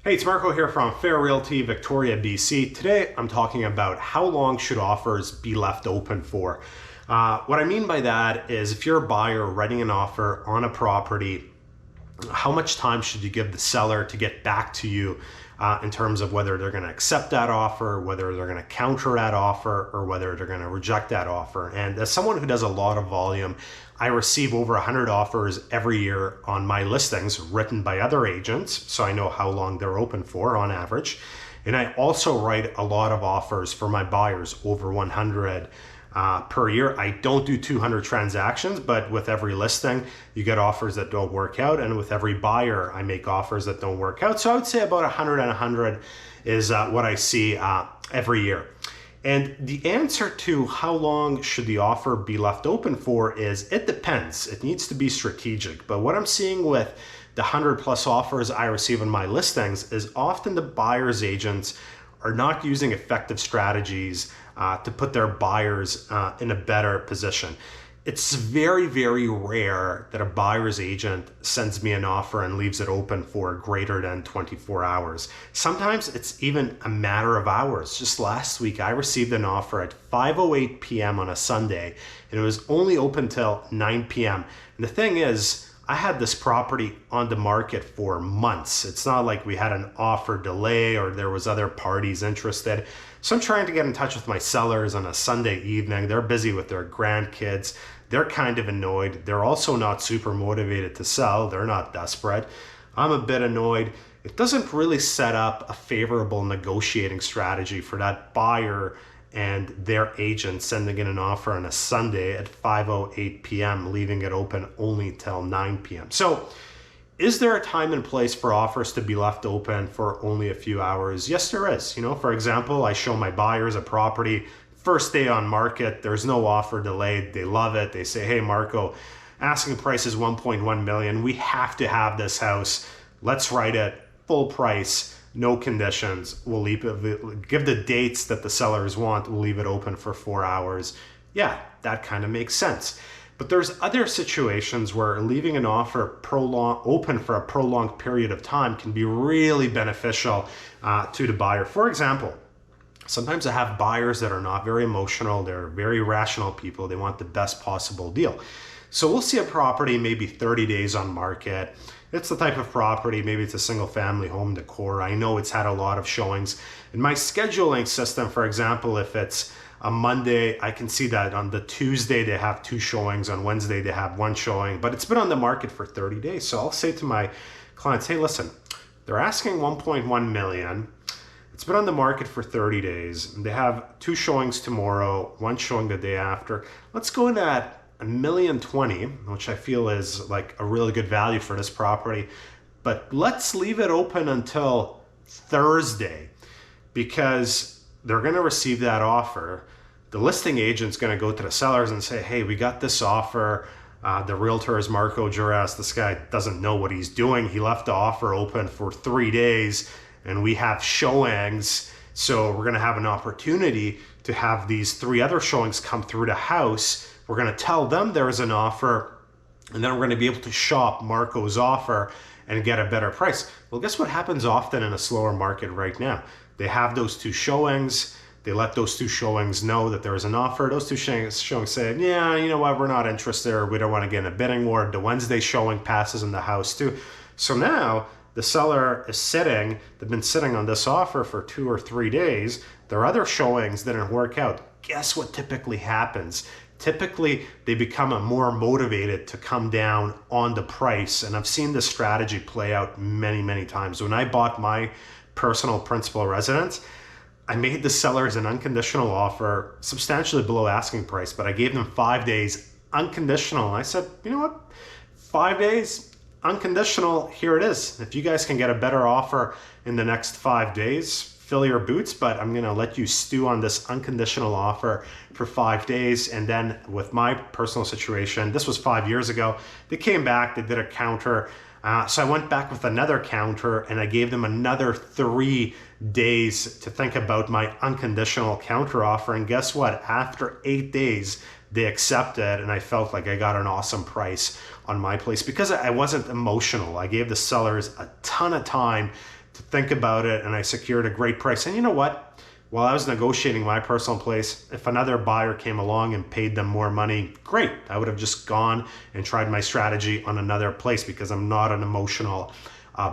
Hey, it's Marko here from Fair Realty, Victoria, BC. Today, I'm talking about how long should offers be left open for. What I mean by that is if you're a buyer writing an offer on a property, how much time should you give the seller to get back to you in terms of whether they're going to accept that offer, whether they're going to counter that offer, or whether they're going to reject that offer. And as someone who does a lot of volume, I receive over 100 offers every year on my listings written by other agents, so I know how long they're open for on average. And I also write a lot of offers for my buyers, over 100 per year. I don't do 200 transactions, but with every listing, you get offers that don't work out. And with every buyer, I make offers that don't work out. So I would say about 100 and 100 is what I see every year. And the answer to how long should the offer be left open for is it depends. It needs to be strategic. But what I'm seeing with the 100 plus offers I receive in my listings is often the buyer's agents are not using effective strategies to put their buyers in a better position. It's very, very rare that a buyer's agent sends me an offer and leaves it open for greater than 24 hours. Sometimes it's even a matter of hours. Just last week, I received an offer at 5:08 p.m. on a Sunday, and it was only open till 9 p.m. And the thing is, I had this property on the market for months. It's not like we had an offer delay or there was other parties interested. So I'm trying to get in touch with my sellers on a Sunday evening. They're busy with their grandkids. They're kind of annoyed. They're also not super motivated to sell. They're not desperate. I'm a bit annoyed. It doesn't really set up a favorable negotiating strategy for that buyer and their agent sending in an offer on a Sunday at 5:08 p.m., leaving it open only till 9 p.m. So is there a time and place for offers to be left open for only a few hours? Yes, there is. For example, I show my buyers a property, first day on market, there's no offer delayed. They love it. They say, hey, Marko, asking price is 1.1 million. We have to have this house. Let's write it full price, no conditions. We'll leave it, give the dates that the sellers want. We'll leave it open for 4 hours. Yeah, that kind of makes sense. But there's other situations where leaving an offer open for a prolonged period of time can be really beneficial to the buyer. For example, sometimes I have buyers that are not very emotional. They're very rational people. They want the best possible deal. So we'll see a property maybe 30 days on market. It's the type of property, maybe it's a single family home decor. I know it's had a lot of showings. In my scheduling system, for example, if it's a Monday, I can see that on the Tuesday they have 2 showings, on Wednesday they have 1 showing, but it's been on the market for 30 days. So I'll say to my clients, hey, listen, they're asking 1.1 million. It's been on the market for 30 days. They have 2 showings tomorrow, 1 showing the day after. Let's go in at $1,020,000, which I feel is like a really good value for this property. But let's leave it open until Thursday because they're going to receive that offer. The listing agent's going to go to the sellers and say, hey, we got this offer. The realtor is Marko Juras. This guy doesn't know what he's doing. He left the offer open for 3 days and we have showings. So we're going to have an opportunity to have these 3 other showings come through the house. We're going to tell them there's an offer, and then we're going to be able to shop Marko's offer and get a better price. Well, guess what happens often in a slower market right now? They have those 2 showings. They let those 2 showings know that there is an offer. Those 2 showings say, yeah, you know what, we're not interested, or we don't want to get in a bidding war. The Wednesday showing passes in the house too. So now the seller is sitting, they've been sitting on this offer for 2 or 3 days. Their other showings didn't work out. Guess what typically happens? Typically, they become more motivated to come down on the price. And I've seen this strategy play out many, many times. When I bought my personal principal residence, I made the sellers an unconditional offer substantially below asking price, but I gave them 5 days unconditional. And I said, you know what? 5 days unconditional, here it is. If you guys can get a better offer in the next 5 days, fill your boots, but I'm gonna let you stew on this unconditional offer for 5 days. And then with my personal situation, this was 5 years ago, they came back, they did a counter. So I went back with another counter and I gave them another 3 days to think about my unconditional counter offer. And guess what? After 8 days, they accepted, and I felt like I got an awesome price on my place because I wasn't emotional. I gave the sellers a ton of time to think about it, and I secured a great price. And you know what? While I was negotiating my personal place, if another buyer came along and paid them more money, great. I would have just gone and tried my strategy on another place because I'm not an emotional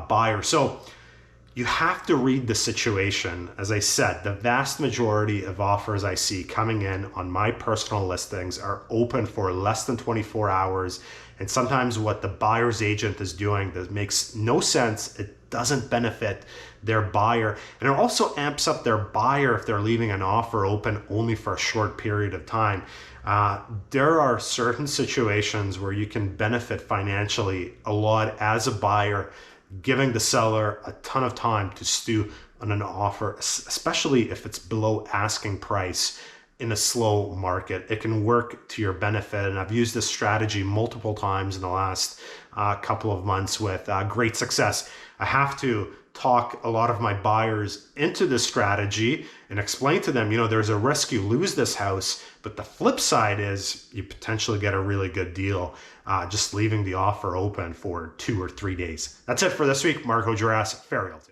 buyer. So you have to read the situation. As I said, the vast majority of offers I see coming in on my personal listings are open for less than 24 hours. And sometimes what the buyer's agent is doing that makes no sense. It doesn't benefit their buyer. And it also amps up their buyer if they're leaving an offer open only for a short period of time. There are certain situations where you can benefit financially a lot as a buyer, giving the seller a ton of time to stew on an offer, especially if it's below asking price in a slow market. It can work to your benefit, and I've used this strategy multiple times in the last couple of months with great success. I have to talk a lot of my buyers into this strategy and explain to them, there's a risk you lose this house, but the flip side is you potentially get a really good deal just leaving the offer open for 2 or 3 days. That's it for this week. Marko, Juras, Realty.